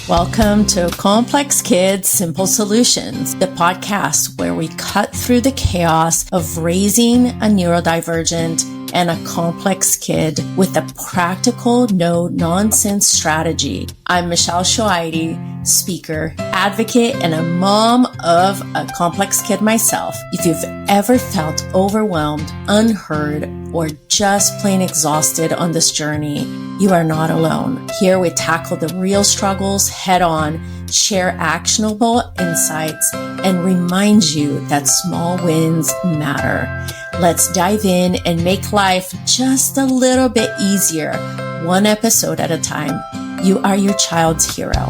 Welcome to Complex Kids, Simple Solutions, the podcast where we cut through the chaos of raising a neurodivergent and a complex kid with a practical, no-nonsense strategy. I'm Michelle Shoaidi, speaker, advocate, and a mom of a complex kid myself. If you've ever felt overwhelmed, unheard, or just plain exhausted on this journey, you are not alone. Here we tackle the real struggles head on, share actionable insights, and remind you that small wins matter. Let's dive in and make life just a little bit easier, one episode at a time. You are your child's hero.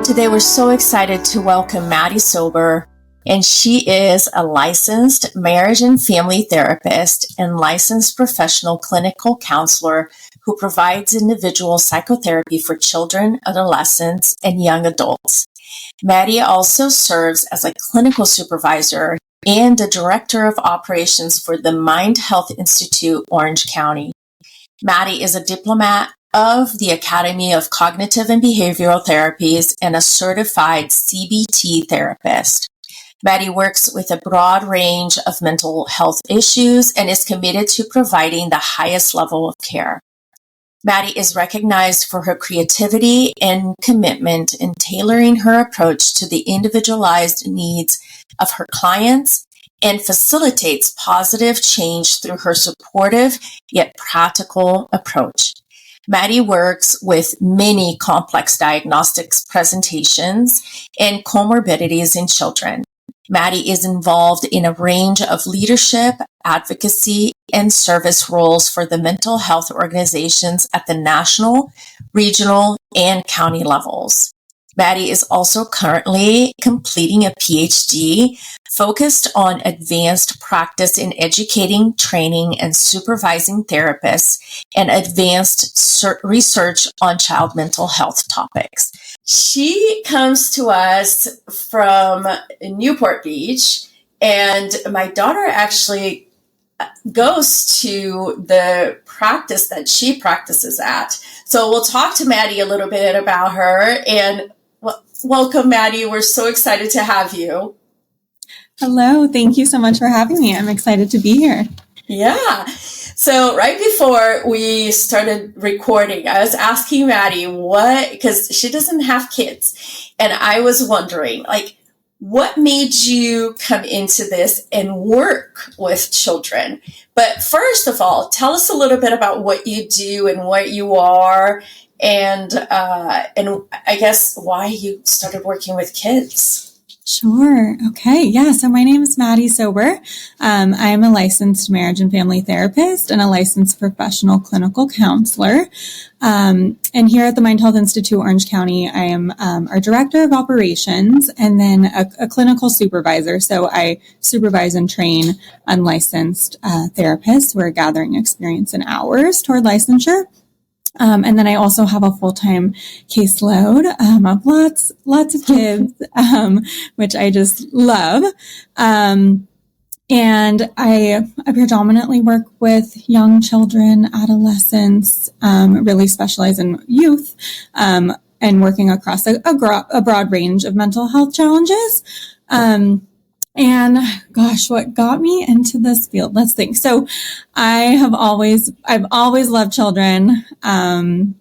Today we're so excited to welcome Maddie Sober, and she is a licensed marriage and family therapist and licensed professional clinical counselor who provides individual psychotherapy for children, adolescents, and young adults. Maddie also serves as a clinical supervisor and the director of operations for the Mind Health Institute, Orange County. Maddie is a diplomat of the Academy of Cognitive and Behavioral Therapies and a certified CBT therapist. Maddie works with a broad range of mental health issues and is committed to providing the highest level of care. Maddie is recognized for her creativity and commitment in tailoring her approach to the individualized needs of her clients and facilitates positive change through her supportive yet practical approach. Maddie works with many complex diagnostics presentations and comorbidities in children. Maddie is involved in a range of leadership, advocacy, and service roles for the mental health organizations at the national, regional, and county levels. Maddie is also currently completing a PhD focused on advanced practice in educating, training, and supervising therapists and advanced research on child mental health topics. She comes to us from Newport Beach, and my daughter actually goes to the practice that she practices at. So we'll talk to Maddie a little bit about her, and welcome, Maddie. We're so excited to have you. Hello. Thank you so much for having me. I'm excited to be here. Yeah. So right before we started recording, I was asking Maddie because she doesn't have kids. And I was wondering, what made you come into this and work with children? But first of all, tell us a little bit about what you do and what you are, and I guess why you started working with kids. Sure. Okay. Yeah. So my name is Maddie Sober. I am a licensed marriage and family therapist and a licensed professional clinical counselor. And here at the Mind Health Institute, Orange County, I am our director of operations and then a clinical supervisor. So I supervise and train unlicensed therapists who are gathering experience in hours toward licensure. And then I also have a full-time caseload of lots of kids, which I just love. And I predominantly work with young children, adolescents, really specialize in youth, and working across a broad range of mental health challenges. And gosh, what got me into this field? Let's think. So I've always loved children, and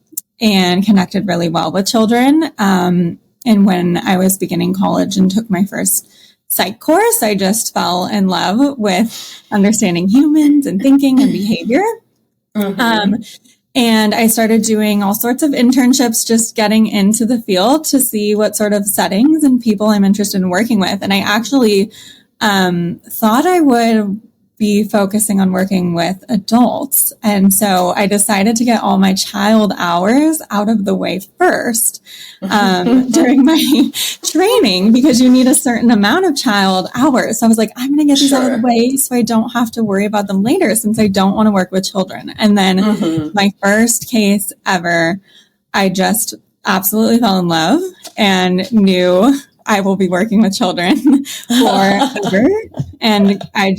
connected really well with children. And when I was beginning college and took my first psych course, I just fell in love with understanding humans and thinking and behavior. Mm-hmm. And I started doing all sorts of internships, just getting into the field to see what sort of settings and people I'm interested in working with. And I actually thought I would be focusing on working with adults. And so I decided to get all my child hours out of the way first during my training, because you need a certain amount of child hours. So I was like, I'm going to get these out of the way so I don't have to worry about them later, since I don't want to work with children. And then my first case ever, I just absolutely fell in love and knew I will be working with children forever. And I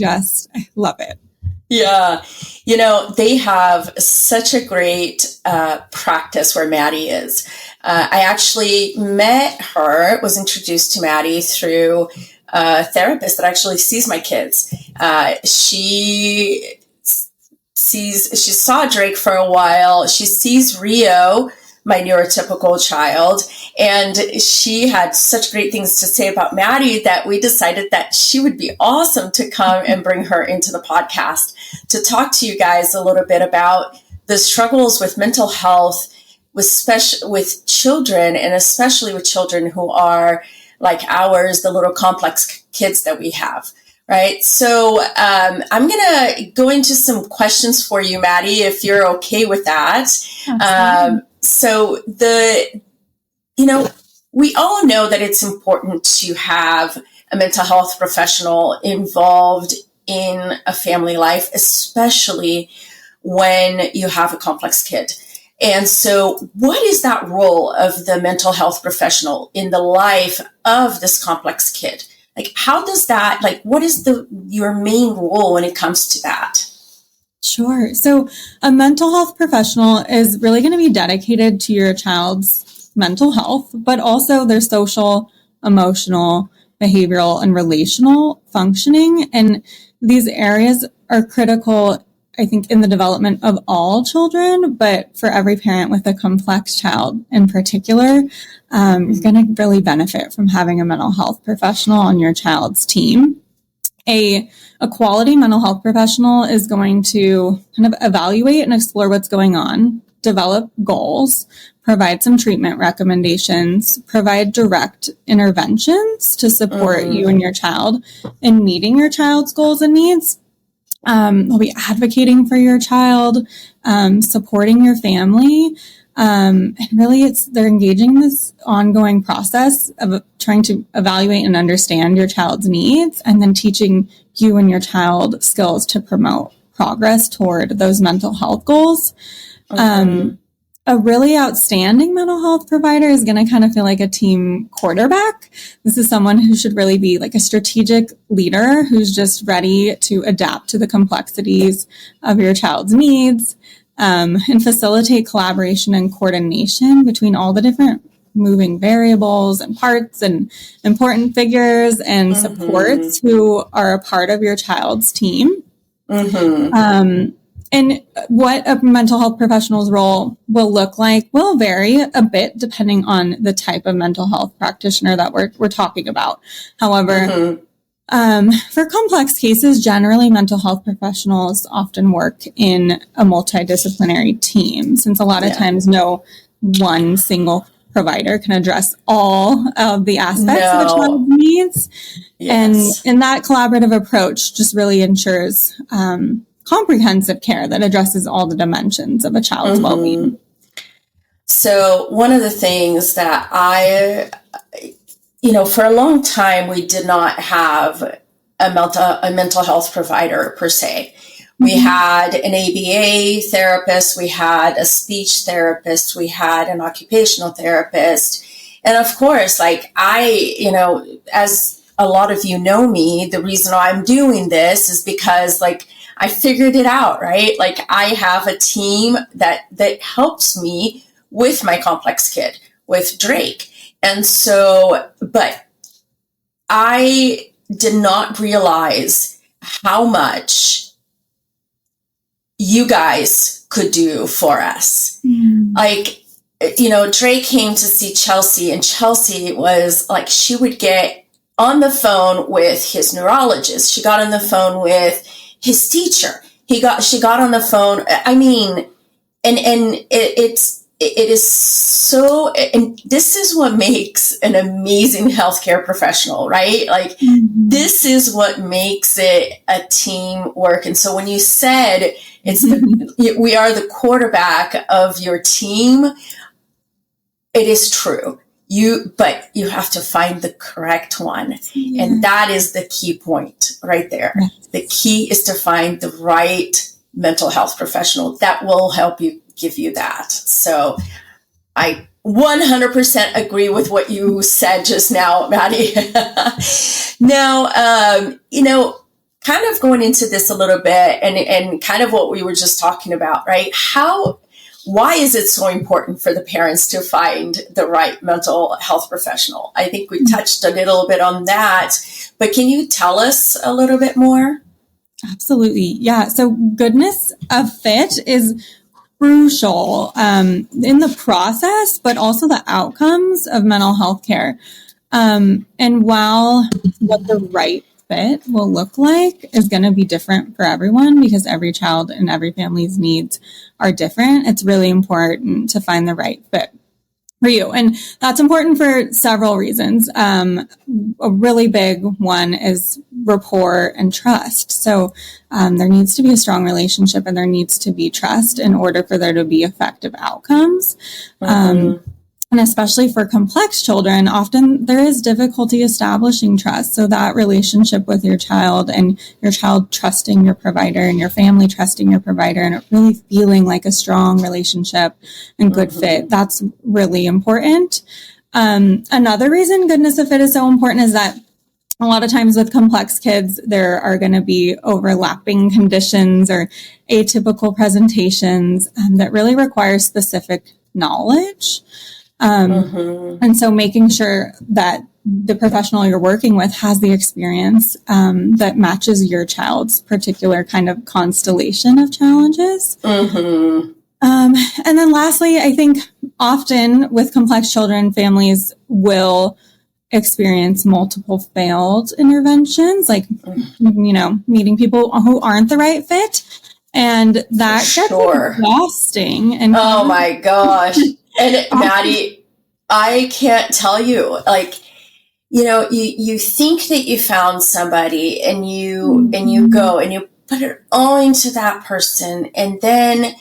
love it. Yeah. They have such a great practice where Maddie is. I actually met her, was introduced to Maddie through a therapist that actually sees my kids. She saw Drake for a while. She sees Rio, my neurotypical child, and she had such great things to say about Maddie that we decided that she would be awesome to come and bring her into the podcast to talk to you guys a little bit about the struggles with mental health with children, and especially with children who are like ours, the little complex kids that we have. Right. So I'm going to go into some questions for you, Maddie, if you're okay with that. So we all know that it's important to have a mental health professional involved in a family life, especially when you have a complex kid. And so what is that role of the mental health professional in the life of this complex kid? Like, how does that, what is your main role when it comes to that? Sure. So a mental health professional is really going to be dedicated to your child's mental health, but also their social, emotional, behavioral, and relational functioning. And these areas are critical, I think, in the development of all children, but for every parent with a complex child in particular, you're going to really benefit from having a mental health professional on your child's team. A quality mental health professional is going to kind of evaluate and explore what's going on, develop goals, provide some treatment recommendations, provide direct interventions to support you and your child in meeting your child's goals and needs. They'll be advocating for your child, supporting your family. And really they're engaging in this ongoing process of trying to evaluate and understand your child's needs and then teaching you and your child skills to promote progress toward those mental health goals. A really outstanding mental health provider is going to kind of feel like a team quarterback. This is someone who should really be like a strategic leader who's just ready to adapt to the complexities of your child's needs, and facilitate collaboration and coordination between all the different moving variables and parts and important figures and supports who are a part of your child's team. And what a mental health professional's role will look like will vary a bit depending on the type of mental health practitioner that we're talking about. However, for complex cases, generally mental health professionals often work in a multidisciplinary team, since a lot of times no one single provider can address all of the aspects of a child's needs. And that collaborative approach just really ensures comprehensive care that addresses all the dimensions of a child's well-being. So one of the things that for a long time, we did not have a mental health provider per se. We had an ABA therapist, we had a speech therapist, we had an occupational therapist. And of course, as a lot of you know me, the reason I'm doing this is because I figured it out, right? I have a team that helps me with my complex kid, with Drake. And so, but I did not realize how much you guys could do for us. Drake came to see Chelsea, and Chelsea was she would get on the phone with his neurologist. She got on the phone with his teacher. She got on the phone. I mean, and it is so, and this is what makes an amazing healthcare professional, right? This is what makes it a team work. And so when you said we are the quarterback of your team, it is true. But you have to find the correct one. Yeah. And that is the key point right there. Yes. The key is to find the right mental health professional that will help you, give you that. So I 100% agree with what you said just now, Maddie. Now, kind of going into this a little bit and kind of what we were just talking about, right? Why is it so important for the parents to find the right mental health professional? I think we touched a little bit on that, but can you tell us a little bit more? Absolutely. Yeah. So goodness of fit is crucial in the process, but also the outcomes of mental health care. And while what the right fit will look like is going to be different for everyone because every child and every family's needs are different, it's really important to find the right fit for you. And that's important for several reasons. A really big one is rapport and trust. So there needs to be a strong relationship and there needs to be trust in order for there to be effective outcomes. And especially for complex children, often there is difficulty establishing trust. So that relationship with your child and your child trusting your provider and your family trusting your provider and it really feeling like a strong relationship and good fit, that's really important. Another reason goodness of fit is so important is that a lot of times with complex kids, there are going to be overlapping conditions or atypical presentations that really require specific knowledge. And so making sure that the professional you're working with has the experience that matches your child's particular kind of constellation of challenges. And then lastly, I think often with complex children, families will experience multiple failed interventions, like, meeting people who aren't the right fit. And that gets exhausting. And oh my gosh. And Maddie, I can't tell you, you think that you found somebody and you go and you put it all into that person and then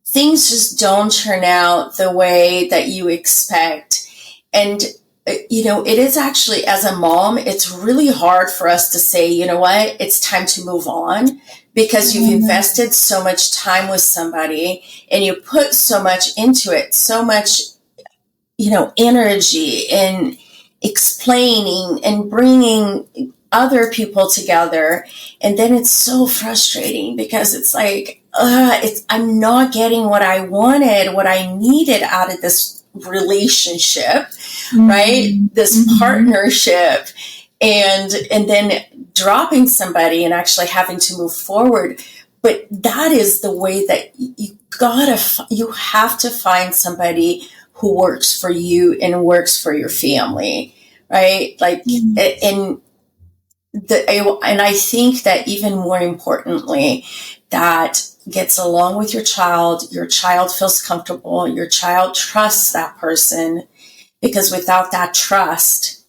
things just don't turn out the way that you expect. And, it is actually, as a mom, it's really hard for us to say, you know what, it's time to move on because you've invested so much time with somebody and you put so much into it, so much, energy in explaining and bringing other people together. And then it's so frustrating because it's like, I'm not getting what I wanted, what I needed out of this relationship, right? This partnership, and then dropping somebody and actually having to move forward. But that is the way that you have to find somebody who works for you and works for your family, right? And I think that even more importantly, that gets along with your child feels comfortable, your child trusts that person, because without that trust,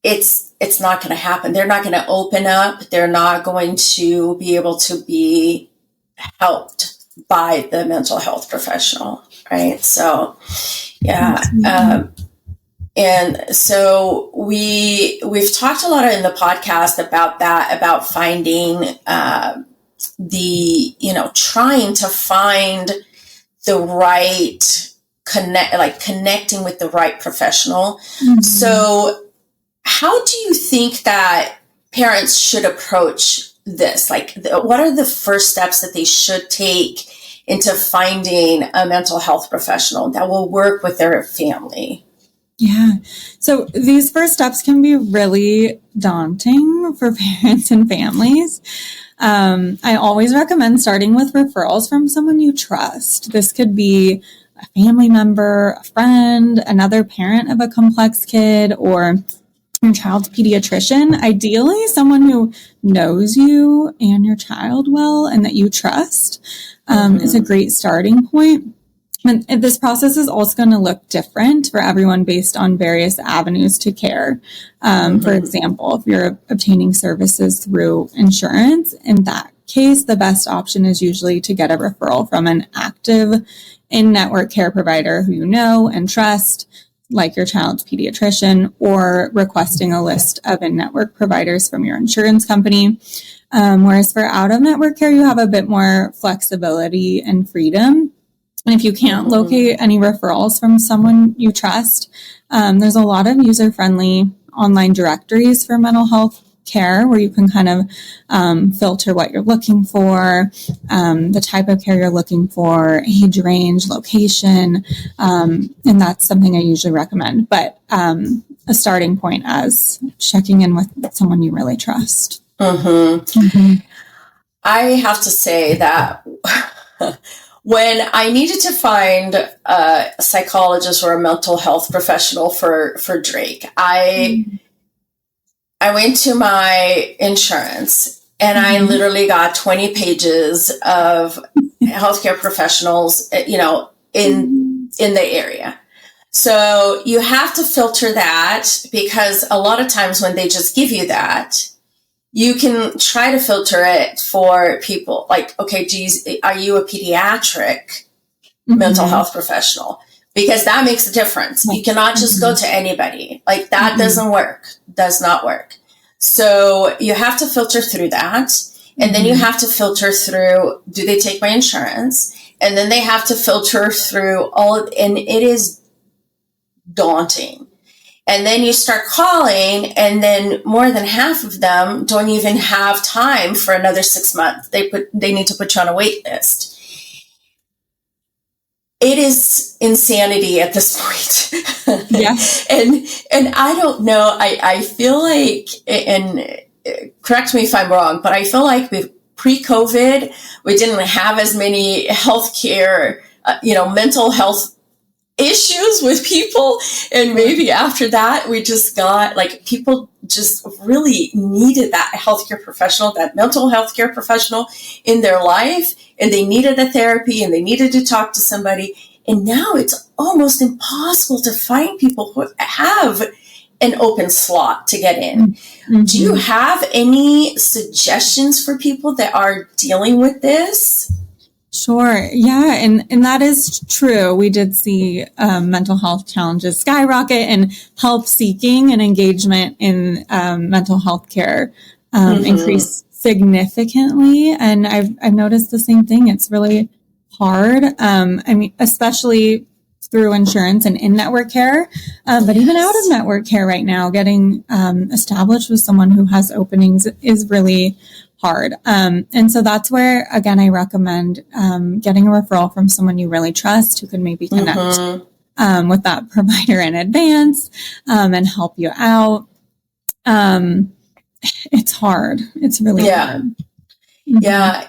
it's not going to happen. They're not going to open up. They're not going to be able to be helped by the mental health professional, right? So, yeah. And so we've talked a lot in the podcast about that, about finding, trying to find the right connecting with the right professional. So how do you think that parents should approach this? What are the first steps that they should take into finding a mental health professional that will work with their family? Yeah. So these first steps can be really daunting for parents and families. I always recommend starting with referrals from someone you trust. This could be a family member, a friend, another parent of a complex kid, or your child's pediatrician. Ideally, someone who knows you and your child well and that you trust is a great starting point. And this process is also going to look different for everyone based on various avenues to care. For example, if you're obtaining services through insurance, in that case, the best option is usually to get a referral from an active in-network care provider who you know and trust, like your child's pediatrician, or requesting a list of in-network providers from your insurance company. Whereas for out-of-network care, you have a bit more flexibility and freedom. And if you can't locate any referrals from someone you trust, there's a lot of user-friendly online directories for mental health care where you can kind of filter what you're looking for, the type of care you're looking for, age range, location, and that's something I usually recommend. But a starting point as checking in with someone you really trust. I have to say that when I needed to find a psychologist or a mental health professional for Drake, I went to my insurance and I literally got 20 pages of healthcare professionals, you know, in the area. So you have to filter that, because a lot of times when they just give you that, you can try to filter it for people like, okay, are you a pediatric mental health professional? Because that makes a difference. You cannot just go to anybody. Like that does not work. So you have to filter through that. And then you have to filter through, do they take my insurance? And then they have to filter through and it is daunting. And then you start calling, and then more than half of them don't even have time for another 6 months. They need to put you on a wait list. It is insanity at this point. Yeah. And I don't know. I feel like, and correct me if I'm wrong, but I feel like pre-COVID, we didn't have as many healthcare, mental health issues with people. And maybe after that, we just got like, people just really needed that healthcare professional, that mental healthcare professional in their life. And they needed a therapy and they needed to talk to somebody. And now it's almost impossible to find people who have an open slot to get in. Do you have any suggestions for people that are dealing with this? Sure. Yeah. And that is true. We did see mental health challenges skyrocket, and help seeking and engagement in mental health care increase significantly. And I've noticed the same thing. It's really hard. Especially through insurance and in-network care, but even out of network care right now, getting established with someone who has openings is really hard. And so that's where, again, I recommend getting a referral from someone you really trust, who can maybe connect with that provider in advance and help you out. It's hard. It's really hard. Yeah.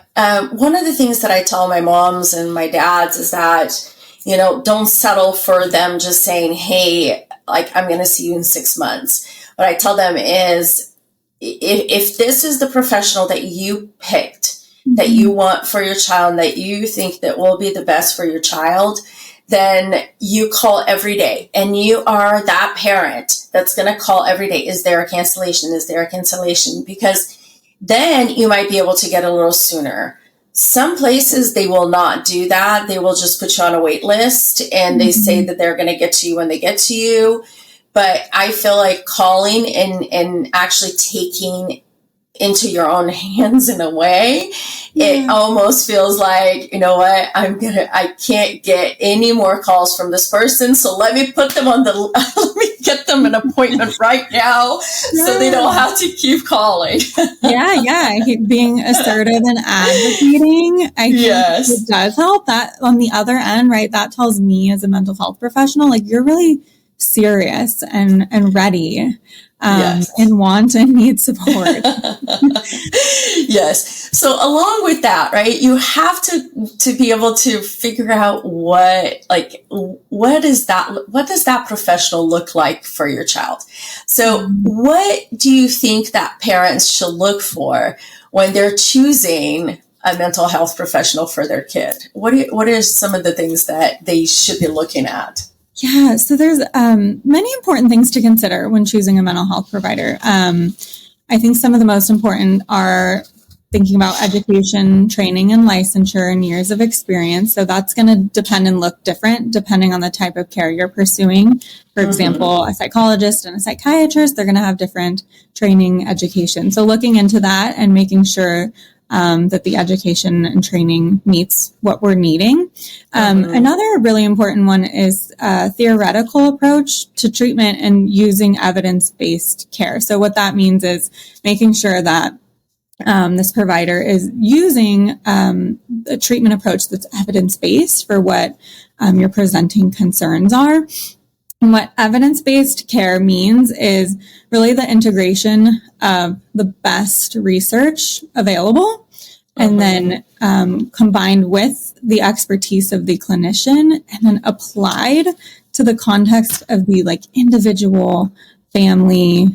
One of the things that I tell my moms and my dads is that, don't settle for them just saying, hey, like, I'm going to see you in 6 months. What I tell them is, if this is the professional that you picked, that you want for your child, that you think that will be the best for your child, then you call every day. And you are that parent that's going to call every day. Is there a cancellation? Is there a cancellation? Because then you might be able to get a little sooner. Some places, they will not do that. They will just put you on a wait list, and they say that they're going to get to you when they get to you. But I feel like calling and actually taking into your own hands in a way, it almost feels like, you know what, I can't get any more calls from this person. So let me put them let me get them an appointment right now so they don't have to keep calling. I keep being assertive and advocating. I think it does help. That on the other end, right, that tells me as a mental health professional, like, you're really serious and ready and want and need support. Yes. So along with that, right, you have to be able to figure out what does that professional look like for your child? So what do you think that parents should look for when they're choosing a mental health professional for their kid? What are some of the things that they should be looking at? Yeah, so there's many important things to consider when choosing a mental health provider. I think some of the most important are thinking about education, training, and licensure and years of experience. So that's going to depend and look different depending on the type of care you're pursuing. For example, a psychologist and a psychiatrist, they're going to have different training education. So looking into that and making sure that the education and training meets what we're needing. Another really important one is a theoretical approach to treatment and using evidence-based care. So what that means is making sure that this provider is using a treatment approach that's evidence-based for what your presenting concerns are. And what evidence-based care means is really the integration of the best research available and then combined with the expertise of the clinician and then applied to the context of the like individual family,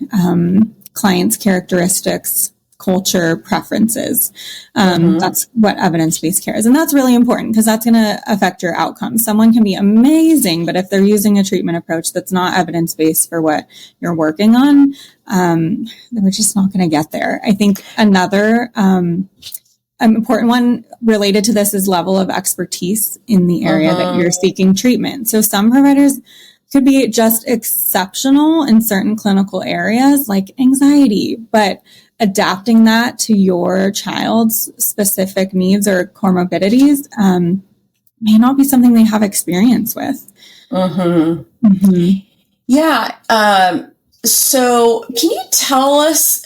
client's characteristics, culture, preferences. That's what evidence-based care is. And that's really important because that's going to affect your outcomes. Someone can be amazing, but if they're using a treatment approach that's not evidence-based for what you're working on, then we're just not going to get there. I think another important one related to this is level of expertise in the area that you're seeking treatment. So some providers could be just exceptional in certain clinical areas like anxiety, but adapting that to your child's specific needs or comorbidities may not be something they have experience with. Yeah. So can you tell us,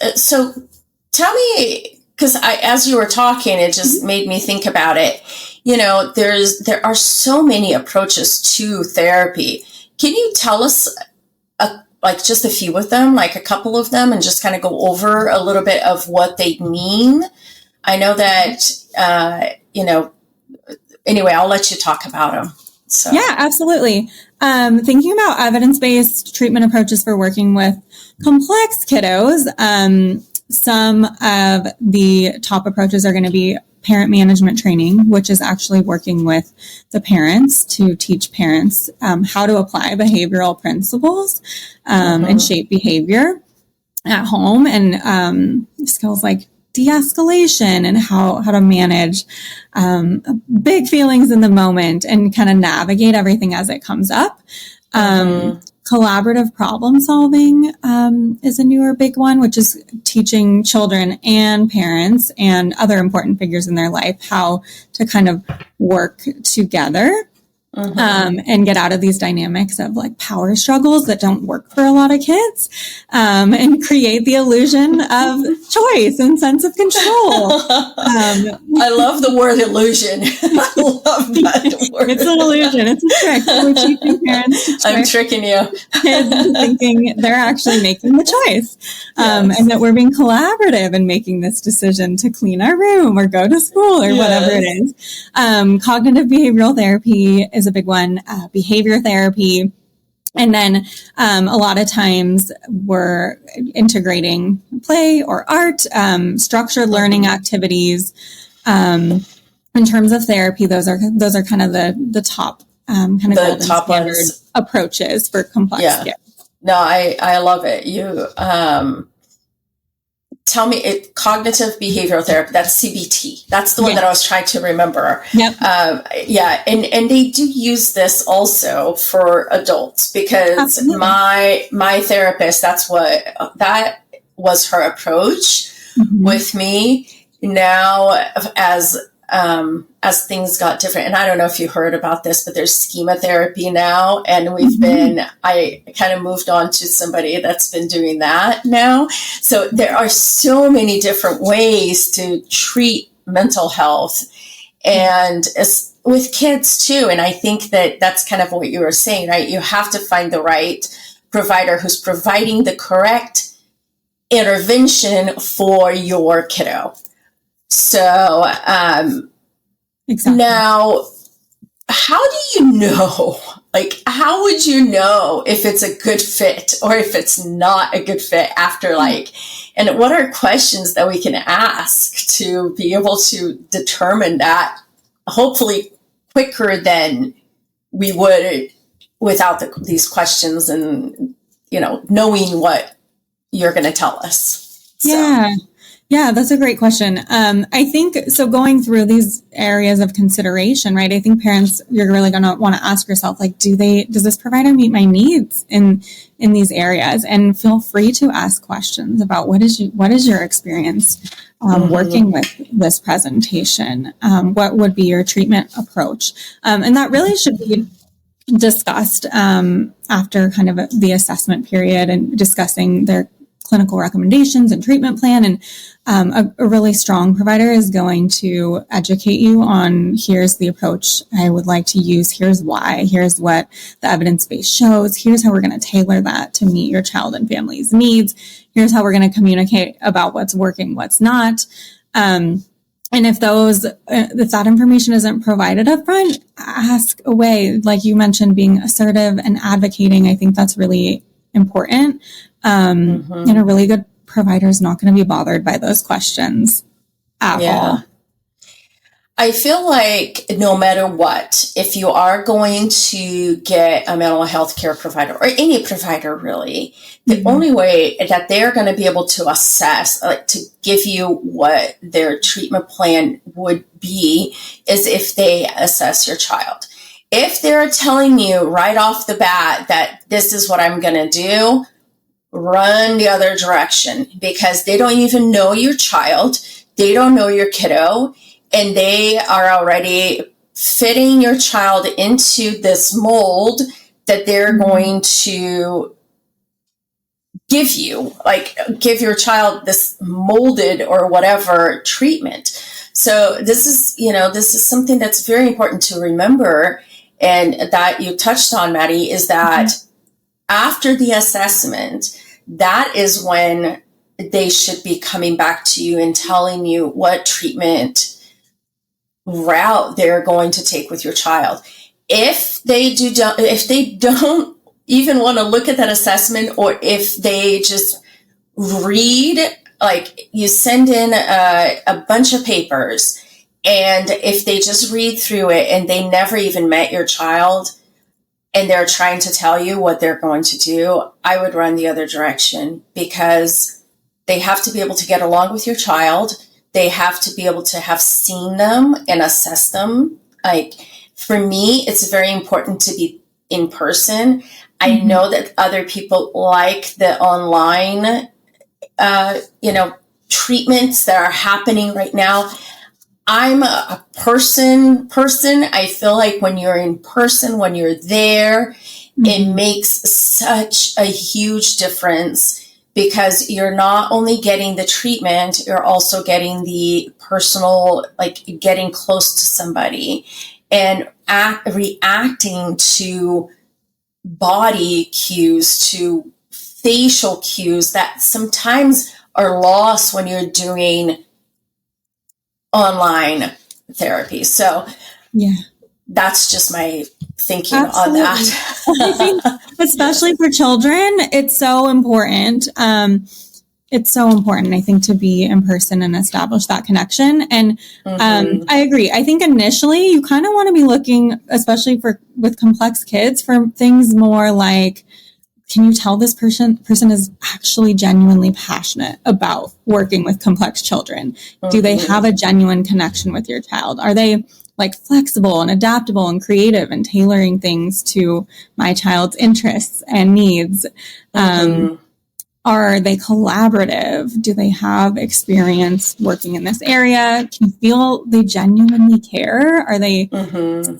tell me, because as you were talking, it just made me think about it. You know, there are so many approaches to therapy. Can you tell us like just a few of them, like a couple of them, and just kind of go over a little bit of what they mean? I know that, anyway, I'll let you talk about them. So. Yeah, absolutely. Thinking about evidence-based treatment approaches for working with complex kiddos, some of the top approaches are going to be parent management training, which is actually working with the parents to teach parents how to apply behavioral principles and shape behavior at home, and skills like de-escalation and how to manage big feelings in the moment and kind of navigate everything as it comes up. Collaborative problem solving is a newer big one, which is teaching children and parents and other important figures in their life how to kind of work together and get out of these dynamics of like power struggles that don't work for a lot of kids, and create the illusion of choice and sense of control. I love the word illusion. I love that word. It's an illusion. It's a trick. We're teaching parents to trick I'm tricking you. kids into thinking they're actually making the choice, and that we're being collaborative in making this decision to clean our room or go to school or whatever it is. Cognitive behavioral therapy is a big one, behavior therapy. And then a lot of times we're integrating play or art, structured learning activities. In terms of therapy, those are kind of the top kind of golden top standard ones. Approaches for complex kids. No, I love it. You tell me, cognitive behavioral therapy, that's CBT. That's the one that I was trying to remember. Yep. And they do use this also for adults because Absolutely. my therapist, that was her approach with me. Now, as things got different, and I don't know if you heard about this, but there's schema therapy now, and I kind of moved on to somebody that's been doing that now. So there are so many different ways to treat mental health, and with kids too. And I think that's kind of what you were saying, right? You have to find the right provider who's providing the correct intervention for your kiddo. So, Exactly. Now, how do you know, like, how would you know if it's a good fit or if it's not a good fit after and what are questions that we can ask to be able to determine that, hopefully quicker than we would without these questions and, knowing what you're going to tell us. So. Yeah. Yeah, that's a great question. I think so. Going through these areas of consideration, right? I think parents, you're really going to want to ask yourself, like, does this provider meet my needs in these areas? And feel free to ask questions about what is your experience working with this presentation? What would be your treatment approach? And that really should be discussed after kind of the assessment period and discussing their clinical recommendations and treatment plan. And a really strong provider is going to educate you on, here's the approach I would like to use, here's why, here's what the evidence base shows, here's how we're going to tailor that to meet your child and family's needs, here's how we're going to communicate about what's working, what's not. And if that information isn't provided up front, ask away. Like you mentioned, being assertive and advocating, I think that's really important. And a really good provider is not going to be bothered by those questions at all. I feel like no matter what, if you are going to get a mental health care provider or any provider really, the only way that they're going to be able to assess, like to give you what their treatment plan would be, is if they assess your child. If they're telling you right off the bat that this is what I'm going to do, run the other direction, because they don't even know your child. They don't know your kiddo. And they are already fitting your child into this mold that they're going to give you, like give your child this molded or whatever treatment. So this is something that's very important to remember, and that you touched on, Maddie, is that after the assessment, that is when they should be coming back to you and telling you what treatment route they're going to take with your child. If they don't even want to look at that assessment, or if they just read, like you send in a bunch of papers, and if they just read through it and they never even met your child and they're trying to tell you what they're going to do, I would run the other direction, because they have to be able to get along with your child. They have to be able to have seen them and assess them. Like, for me, it's very important to be in person. I know that other people like the online, treatments that are happening right now. I'm a person. I feel like when you're in person, when you're there, it makes such a huge difference, because you're not only getting the treatment, you're also getting the personal, like getting close to somebody and reacting to body cues, to facial cues that sometimes are lost when you're doing online therapy. So that's just my thinking on that. I think, especially for children, it's so important. It's so important, I think, to be in person and establish that connection. And I agree. I think initially you kind of want to be looking, especially with complex kids, for things more like, can you tell this person is actually genuinely passionate about working with complex children? Do they have a genuine connection with your child? Are they like flexible and adaptable and creative and tailoring things to my child's interests and needs? Are they collaborative? Do they have experience working in this area? Can you feel they genuinely care? Are they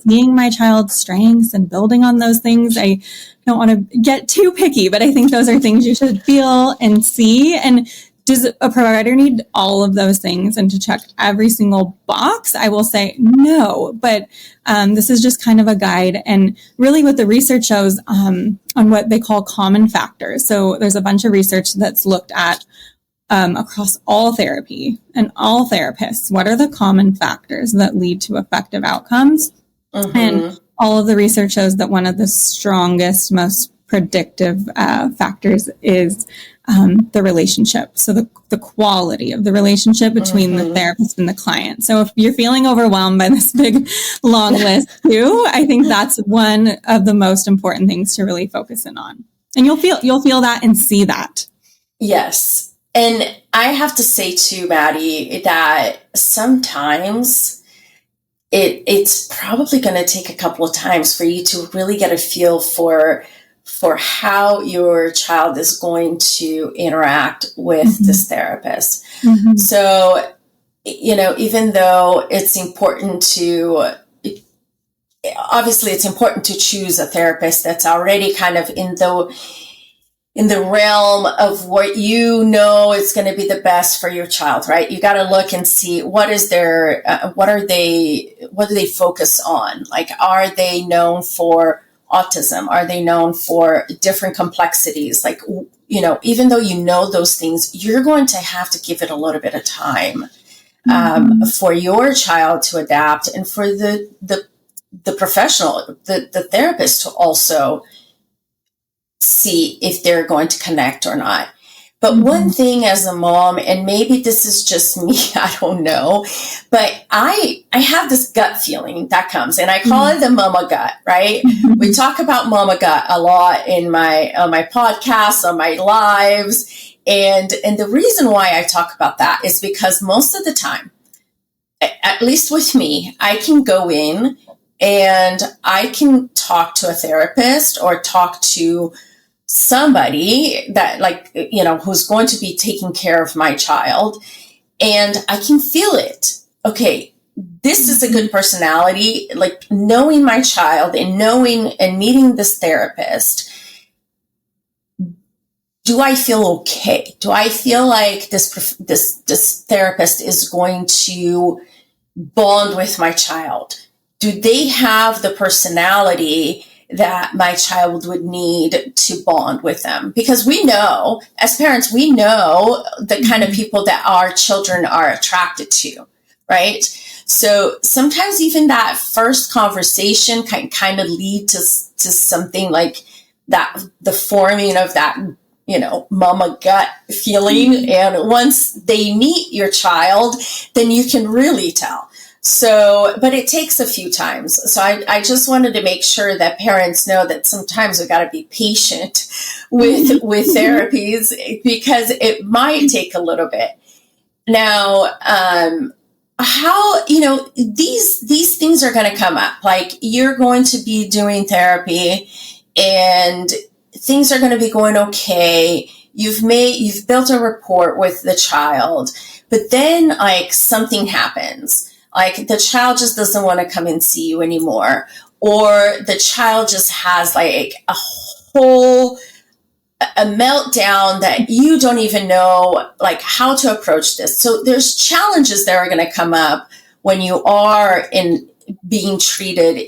seeing my child's strengths and building on those things? I don't want to get too picky, but I think those are things you should feel and see. And does a provider need all of those things and to check every single box? I will say no, but this is just kind of a guide. And really what the research shows on what they call common factors. So there's a bunch of research that's looked at across all therapy and all therapists. What are the common factors that lead to effective outcomes? And all of the research shows that one of the strongest, most predictive factors is the relationship. So the quality of the relationship between the therapist and the client. So if you're feeling overwhelmed by this big, long list too, I think that's one of the most important things to really focus in on. And you'll feel that and see that. Yes. And I have to say too, Maddie, that sometimes it's probably going to take a couple of times for you to really get a feel for how your child is going to interact with this therapist. So, even though it's important obviously it's important to choose a therapist that's already kind of in the realm of what it's going to be the best for your child, right? You got to look and see what do they focus on? Like, are they known for autism? Are they known for different complexities? Like, even though those things, you're going to have to give it a little bit of time for your child to adapt, and for the professional, the therapist, to also see if they're going to connect or not. But one thing as a mom, and maybe this is just me, I don't know, but I have this gut feeling that comes, and I call it the mama gut, right? We talk about mama gut a lot on my podcasts, on my lives. And the reason why I talk about that is because most of the time, at least with me, I can go in and I can talk to a therapist or talk to somebody that, like, who's going to be taking care of my child, and I can feel it. Okay, this is a good personality. Like, knowing my child and meeting this therapist, do I feel okay? Do I feel like this therapist is going to bond with my child? Do they have the personality that my child would need to bond with them? Because we know, as parents, we know the kind of people that our children are attracted to, right? So sometimes even that first conversation can kind of lead to something like that, the forming of that, mama gut feeling. And once they meet your child, then you can really tell. So, but it takes a few times. So I just wanted to make sure that parents know that sometimes we got to be patient with therapies, because it might take a little bit. Now, how, these things are going to come up. Like, you're going to be doing therapy and things are going to be going okay. You've built a rapport with the child, but then, like, something happens. Like, the child just doesn't want to come and see you anymore, or the child just has like a meltdown that you don't even know like how to approach this. So there's challenges that are going to come up when you are being treated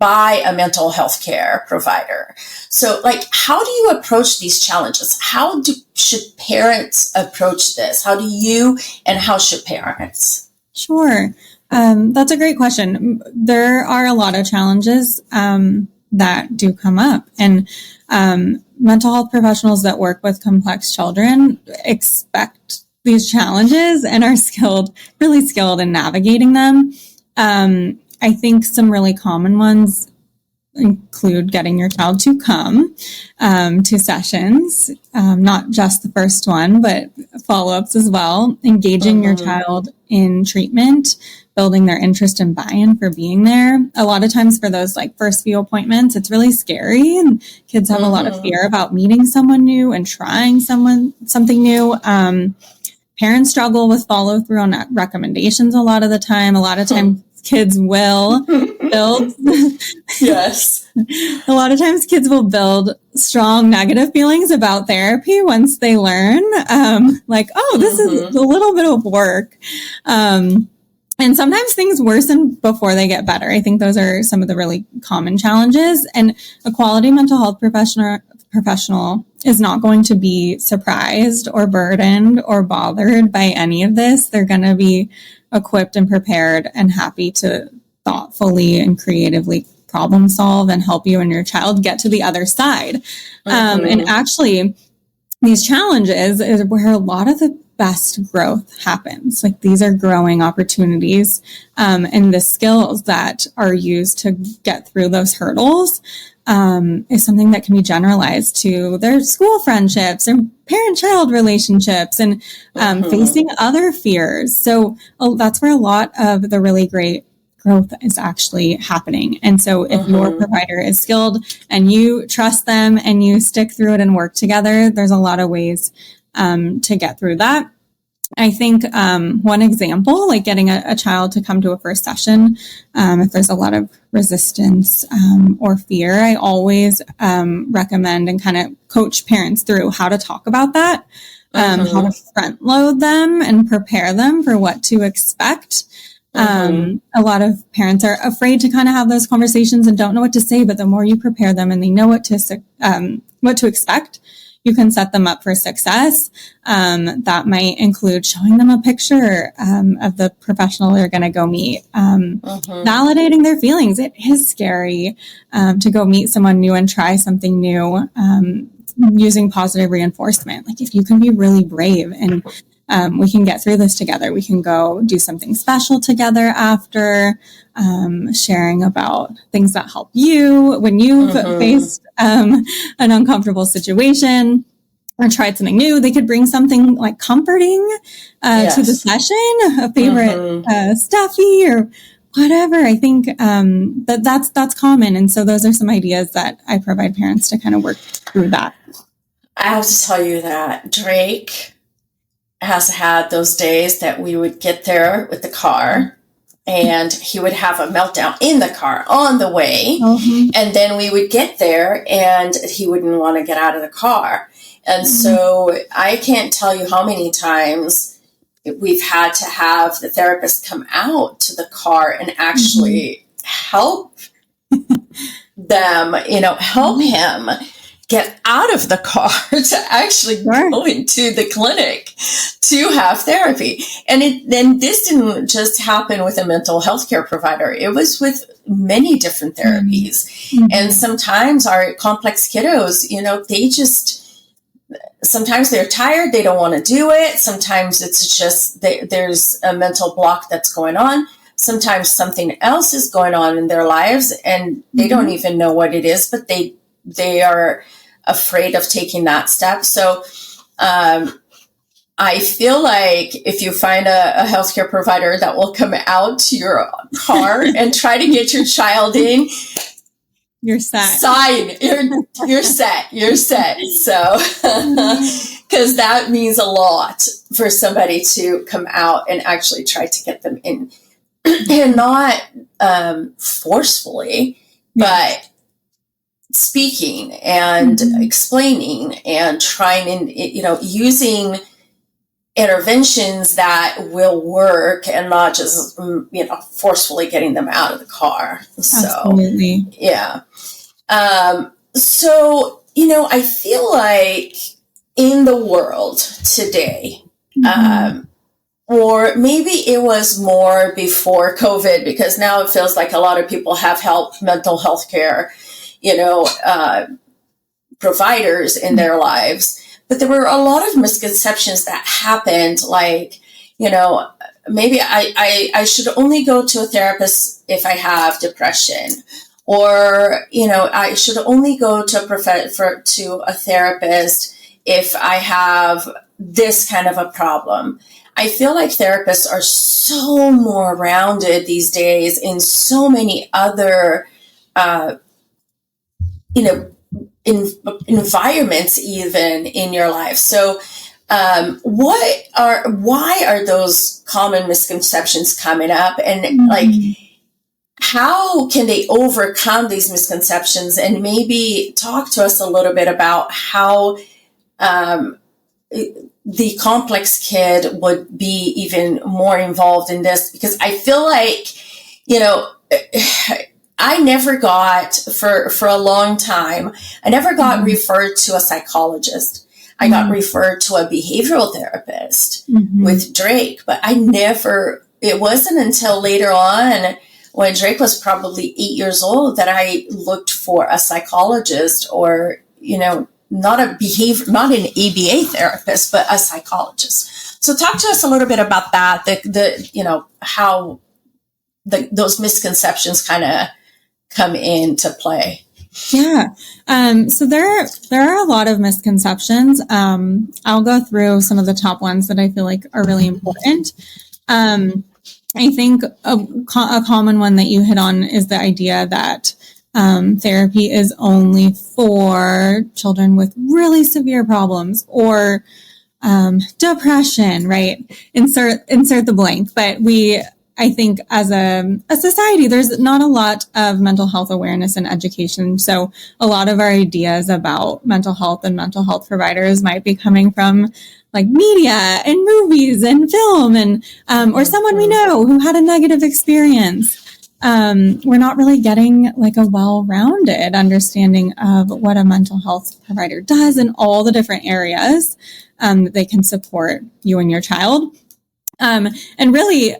by a mental health care provider. So, like, how do you approach these challenges? Should parents approach this? How should parents? Sure. That's a great question. There are a lot of challenges that do come up, and mental health professionals that work with complex children expect these challenges and are really skilled in navigating them. I think some really common ones include getting your child to come to sessions, not just the first one, but follow-ups as well, engaging your child in treatment, building their interest and buy-in for being there. A lot of times for those like first few appointments, it's really scary, and kids have a lot of fear about meeting someone new and trying something new. Parents struggle with follow through on recommendations a lot of the time. A lot of times kids will build. Yes. A lot of times kids will build strong negative feelings about therapy once they learn, this is a little bit of work. And sometimes things worsen before they get better. I think those are some of the really common challenges. And a quality mental health professional is not going to be surprised or burdened or bothered by any of this. They're going to be equipped and prepared and happy to thoughtfully and creatively problem solve and help you and your child get to the other side. And actually, these challenges is where a lot of the best growth happens. Like, these are growing opportunities, and the skills that are used to get through those hurdles is something that can be generalized to their school friendships and parent-child relationships and facing other fears. So that's where a lot of the really great growth is actually happening. And so if your provider is skilled and you trust them and you stick through it and work together, there's a lot of ways to get through that. I think one example, like getting a child to come to a first session, if there's a lot of resistance or fear, I always recommend and kind of coach parents through how to talk about that, how to front load them and prepare them for what to expect. A lot of parents are afraid to kind of have those conversations and don't know what to say, but the more you prepare them and they know what to expect, you can set them up for success. That might include showing them a picture of the professional they're going to go meet, validating their feelings. It is scary to go meet someone new and try something new, using positive reinforcement. Like if you can be really brave and we can get through this together. We can go do something special together after, sharing about things that help you when you've faced an uncomfortable situation or tried something new. They could bring something like comforting to the session, a favorite stuffy or whatever. I think that's common. And so those are some ideas that I provide parents to kind of work through that. I have to tell you that Drake has had those days that we would get there with the car and he would have a meltdown in the car on the way. And then we would get there and he wouldn't want to get out of the car. And so I can't tell you how many times we've had to have the therapist come out to the car and actually help them, help him get out of the car to actually go into the clinic to have therapy. And then this didn't just happen with a mental health care provider. It was with many different therapies. And sometimes our complex kiddos, sometimes they're tired. They don't want to do it. Sometimes it's just there's a mental block that's going on. Sometimes something else is going on in their lives and they don't even know what it is, but they are afraid of taking that step. So I feel like if you find a healthcare provider that will come out to your car and try to get your child in, you're set. Sign. You're set. You're set. So, because that means a lot for somebody to come out and actually try to get them in, and not forcefully, but speaking and explaining and trying and using interventions that will work and not just forcefully getting them out of the car. Absolutely. So yeah. So I feel like in the world today, or maybe it was more before COVID, because now it feels like a lot of people have mental health care providers in their lives. But there were a lot of misconceptions that happened, like, maybe I should only go to a therapist if I have depression, or, I should only go to a therapist if I have this kind of a problem. I feel like therapists are so more rounded these days in so many other environments even in your life. So why are those common misconceptions coming up, and like how can they overcome these misconceptions? And maybe talk to us a little bit about how the complex kid would be even more involved in this, because I feel like I never got, for a long time, I never got referred to a psychologist. I got referred to a behavioral therapist with Drake, but it wasn't until later on, when Drake was probably 8 years old, that I looked for a psychologist, or, not an ABA therapist, but a psychologist. So talk to us a little bit about that, how those misconceptions kind of come into play. Yeah. So there are a lot of misconceptions. I'll go through some of the top ones that I feel like are really important. I think a common one that you hit on is the idea that therapy is only for children with really severe problems or depression, right? Insert the blank. But I think as a society, there's not a lot of mental health awareness and education. So a lot of our ideas about mental health and mental health providers might be coming from like media and movies and film and, or someone we know who had a negative experience. We're not really getting like a well-rounded understanding of what a mental health provider does in all the different areas that they can support you and your child. And really,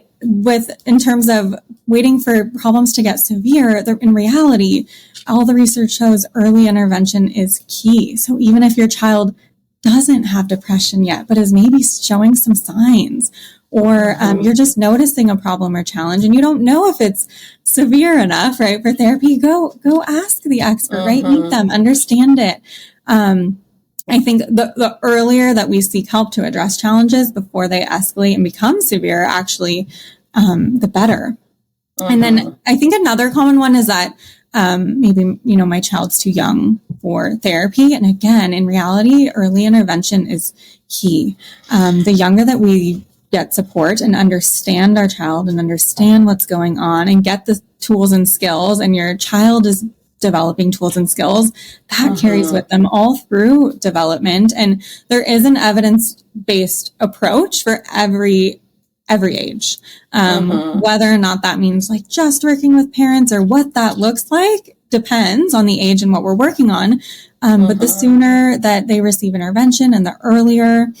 in terms of waiting for problems to get severe, in reality, all the research shows early intervention is key. So even if your child doesn't have depression yet, but is maybe showing some signs, or you're just noticing a problem or challenge and you don't know if it's severe enough, right, for therapy, go ask the expert, right? Meet them, understand it. I think the earlier that we seek help to address challenges before they escalate and become severe, actually, the better. And then I think another common one is that maybe, my child's too young for therapy. And again, in reality, early intervention is key. The younger that we get support and understand our child and understand what's going on and get the tools and skills, and your child is developing tools and skills, that carries with them all through development. And there is an evidence-based approach for every age, whether or not that means like just working with parents or what that looks like depends on the age and what we're working on. But the sooner that they receive intervention and the earlier,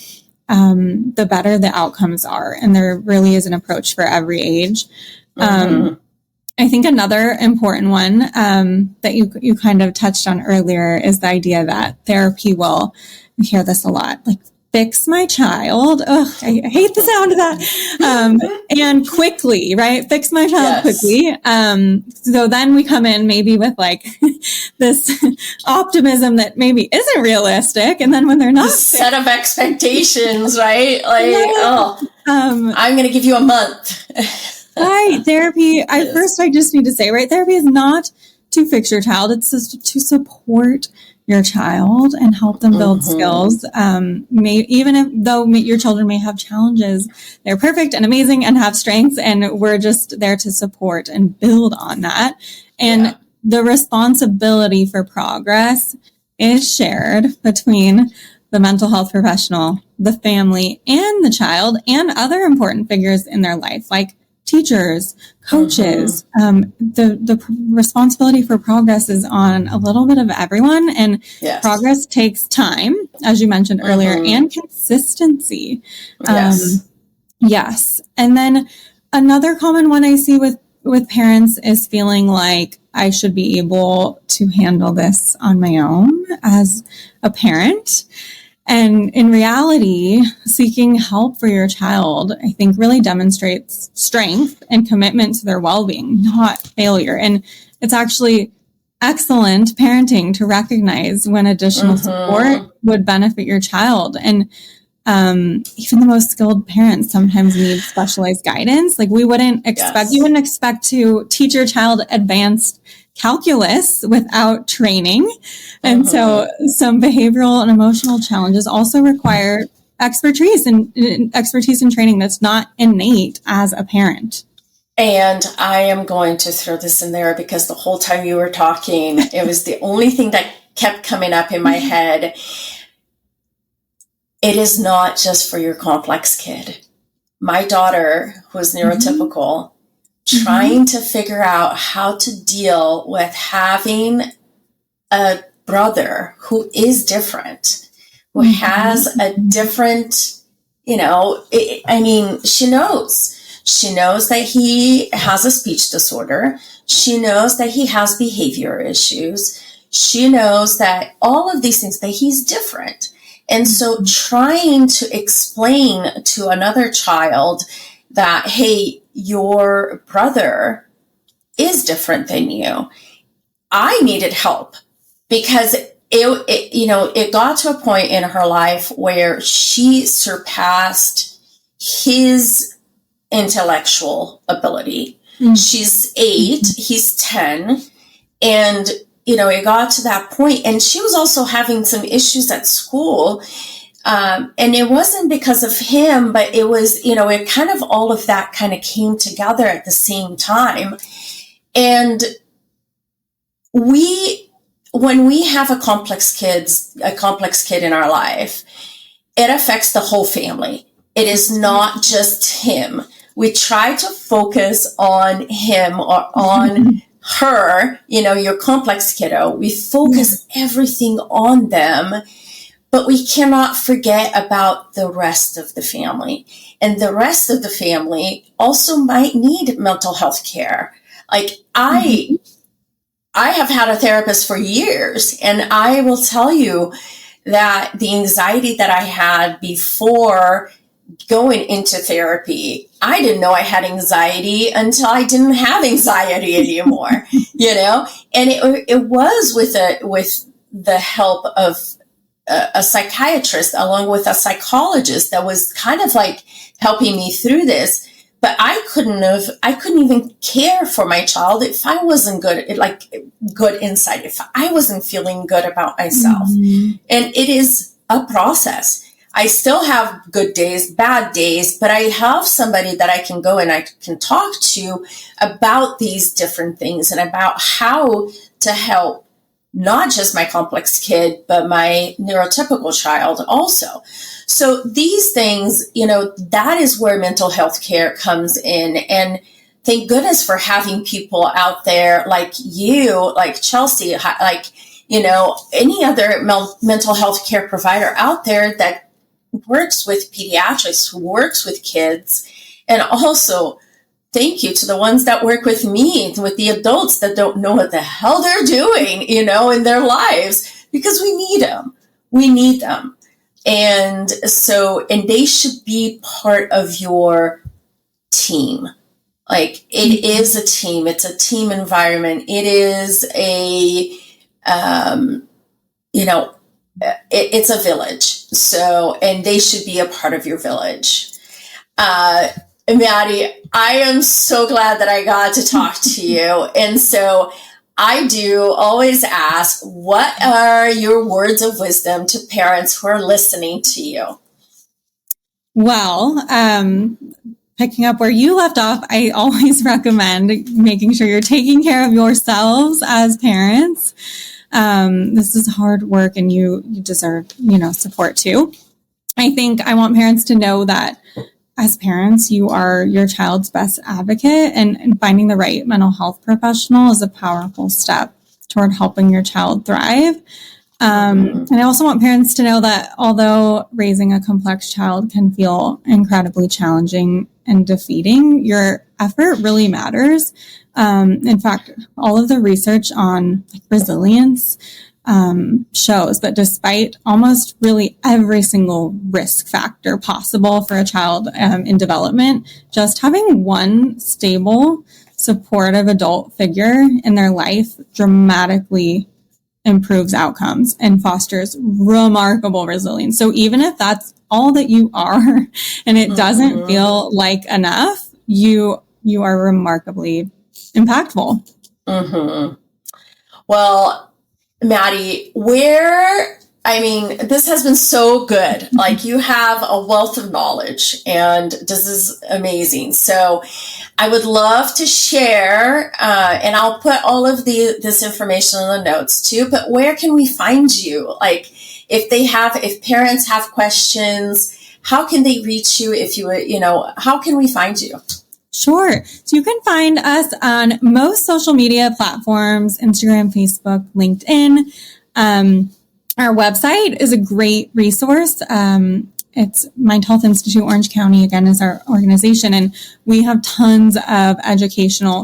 the better the outcomes are. And there really is an approach for every age. I think another important one that you kind of touched on earlier is the idea that therapy will, we hear this a lot, like fix my child. Ugh, I hate the sound of that. And quickly, right? Fix my child quickly. So then we come in maybe with like this optimism that maybe isn't realistic. And then when they're not, set of expectations, right? Like, I'm going to give you a month. Right. Therapy. I just need to say, right. Therapy is not to fix your child. It's just to support your child and help them build skills. Though your children may have challenges, they're perfect and amazing and have strengths. And we're just there to support and build on that. And the responsibility for progress is shared between the mental health professional, the family, and the child, and other important figures in their life, like teachers, coaches. The responsibility for progress is on a little bit of everyone, and progress takes time, as you mentioned earlier, and consistency. Yes. And then another common one I see with parents is feeling like I should be able to handle this on my own as a parent. And in reality, seeking help for your child, I think, really demonstrates strength and commitment to their well-being, not failure. And it's actually excellent parenting to recognize when additional support would benefit your child. And even the most skilled parents sometimes need specialized guidance. Like you wouldn't expect to teach your child advanced calculus without training. And so some behavioral and emotional challenges also require expertise and training that's not innate as a parent. And I am going to throw this in there because the whole time you were talking, it was the only thing that kept coming up in my head. It is not just for your complex kid. My daughter, who is neurotypical, trying to figure out how to deal with having a brother who is different, who has a different, she knows that he has a speech disorder. She knows that he has behavior issues. She knows that all of these things, that he's different. And so trying to explain to another child that, hey, your brother is different than you. I needed help because it got to a point in her life where she surpassed his intellectual ability. Mm-hmm. She's 8, he's 10. And, it got to that point, and she was also having some issues at school. And it wasn't because of him, but it was, it kind of, all of that kind of came together at the same time. And when we have a complex kid in our life, it affects the whole family. It is not just him. We try to focus on him or on her, your complex kiddo. We focus everything on them, but we cannot forget about the rest of the family. And the rest of the family also might need mental health care. Like I have had a therapist for years, and I will tell you that the anxiety that I had before going into therapy, I didn't know I had anxiety until I didn't have anxiety anymore, and it was with the help of a psychiatrist along with a psychologist that was kind of like helping me through this. But I couldn't even care for my child if I wasn't good inside, if I wasn't feeling good about myself. Mm-hmm. And it is a process. I still have good days, bad days, but I have somebody that I can go and I can talk to about these different things and about how to help not just my complex kid, but my neurotypical child also. So these things, that is where mental health care comes in. And thank goodness for having people out there like you, like Chelsea, like, any other mental health care provider out there that works with pediatrics, who works with kids. And also, thank you to the ones that work with me, with the adults that don't know what the hell they're doing, in their lives, because we need them. We need them. And they should be part of your team. Like, it is a team. It's a team environment. It is it's a village. So, and they should be a part of your village. Maddie, I am so glad that I got to talk to you. And so I do always ask, what are your words of wisdom to parents who are listening to you? Well, picking up where you left off, I always recommend making sure you're taking care of yourselves as parents. This is hard work, and you deserve, support too. I think I want parents to know that as parents, you are your child's best advocate, and finding the right mental health professional is a powerful step toward helping your child thrive. And I also want parents to know that although raising a complex child can feel incredibly challenging and defeating, your effort really matters. In fact, all of the research on resilience shows that despite almost really every single risk factor possible for a child in development, just having one stable, supportive adult figure in their life dramatically improves outcomes and fosters remarkable resilience. So even if that's all that you are and it doesn't feel like enough, you are remarkably impactful. Mm-hmm. Well, Maddie, this has been so good. Like, you have a wealth of knowledge, and this is amazing. So I would love to share, and I'll put all of this information in the notes too, but where can we find you? Like, if parents have questions, how can they reach you? How can we find you? Sure. So you can find us on most social media platforms, Instagram, Facebook, LinkedIn. Our website is a great resource. It's Mind Health Institute Orange County, again, is our organization. And we have tons of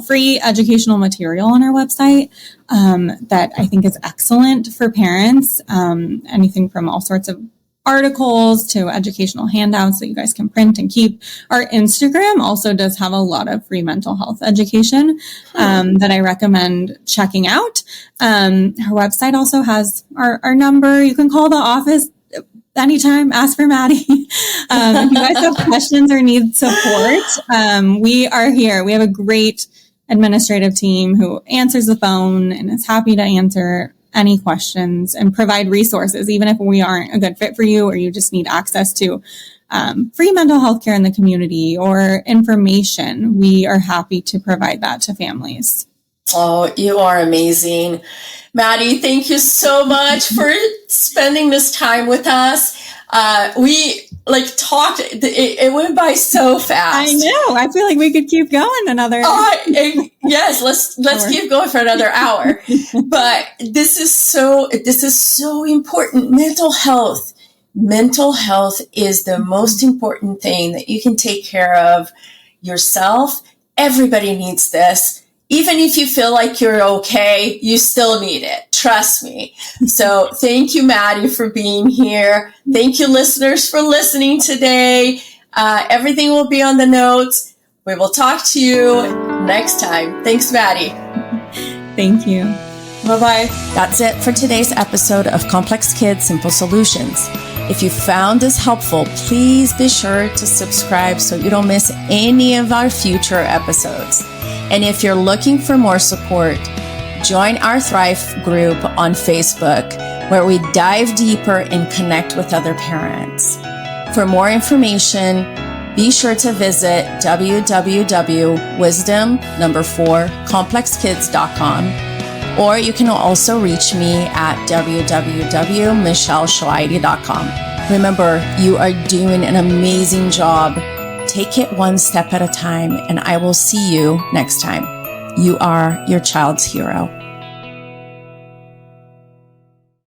free educational material on our website that I think is excellent for parents. Anything from all sorts of articles to educational handouts that you guys can print and keep. Our Instagram also does have a lot of free mental health education that I recommend checking out. Our website also has our number. You can call the office anytime, ask for Maddie. If you guys have questions or need support, we are here. We have a great administrative team who answers the phone and is happy to answer any questions and provide resources, even if we aren't a good fit for you or you just need access to free mental health care in the community or information. We are happy to provide that to families. Oh, you are amazing. Maddie, thank you so much for spending this time with us. We talked, it went by so fast. I know. I feel like we could keep going another. Yes, let's keep going for another hour. But this is so important. Mental health is the most important thing that you can take care of yourself. Everybody needs this. Even if you feel like you're okay, you still need it. Trust me. So thank you, Maddie, for being here. Thank you, listeners, for listening today. Everything will be on the notes. We will talk to you next time. Thanks, Maddie. Thank you. Bye-bye. That's it for today's episode of Complex Kids, Simple Solutions. If you found this helpful, please be sure to subscribe so you don't miss any of our future episodes. And if you're looking for more support, join our Thrive group on Facebook, where we dive deeper and connect with other parents. For more information, be sure to visit www.wisdom4complexkids.com, or you can also reach me at www.michelleshoaidi.com. Remember, you are doing an amazing job. Take it one step at a time, and I will see you next time. You are your child's hero.